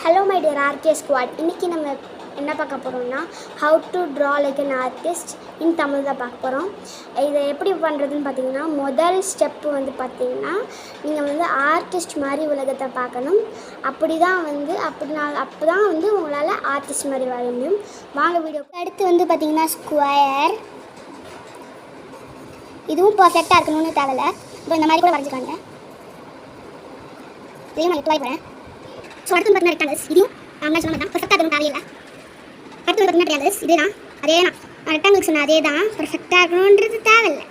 Hello my dear RK squad. இன்றைக்கி நம்ம என்ன பார்க்க போகிறோம்னா how to draw like an artist in Tamil தான் பார்க்க போகிறோம். இதை எப்படி பண்ணுறதுன்னு பார்த்தீங்கன்னா, முதல் ஸ்டெப்பு வந்து பார்த்திங்கன்னா, நீங்கள் வந்து ஆர்டிஸ்ட் மாதிரி உலகத்தை பார்க்கணும். அப்போ தான் வந்து உங்களால் ஆர்டிஸ்ட் மாதிரி வரைய முடியும். வாங்க வீடியோ. அடுத்து வந்து பார்த்திங்கன்னா ஸ்கொயர். இதுவும் பர்ஃபெக்டாக இருக்கணும்னு தேவையில்லை. இப்போ இந்த மாதிரி கூட வரைஞ்சிக்காங்க. இதையும் நான் 8 போகிறேன். ஸோ அடுத்து பார்த்தீங்கன்னா ரெக்டாங்கிள்ஸ். இதுவும் நான் சொன்ன தான் பர்ஃபெக்டாக இருக்கணும் தேவையில்லை. அடுத்து பார்த்தீங்கன்னா ட்ரையாங்கிள்ஸ். இதே தான் ரெக்டாங்கிள்ஸ் சொன்ன அதே தான் பர்ஃபெக்டாக இருக்கணுன்றது தேவையில்லை.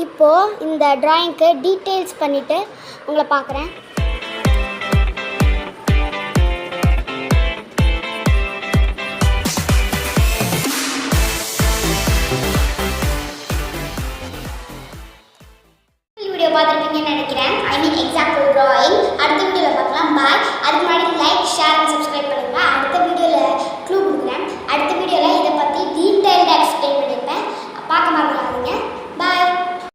இப்போது இந்த ட்ராயிங்க்கு டீட்டெயில்ஸ் பண்ணிவிட்டு உங்களை பார்க்குறேன். வீடியோ பார்த்துருப்பீங்கன்னு நினைக்கிறேன். ஐ மீன் எக்ஸாம்பிள் ட்ராயிங். அடுத்த வீடியோவில் பார்க்கலாம். பாய். அதுக்கு முன்னாடி லைக், ஷேர் அண்ட் சப்ஸ்கிரைப் பண்ணுங்கள்.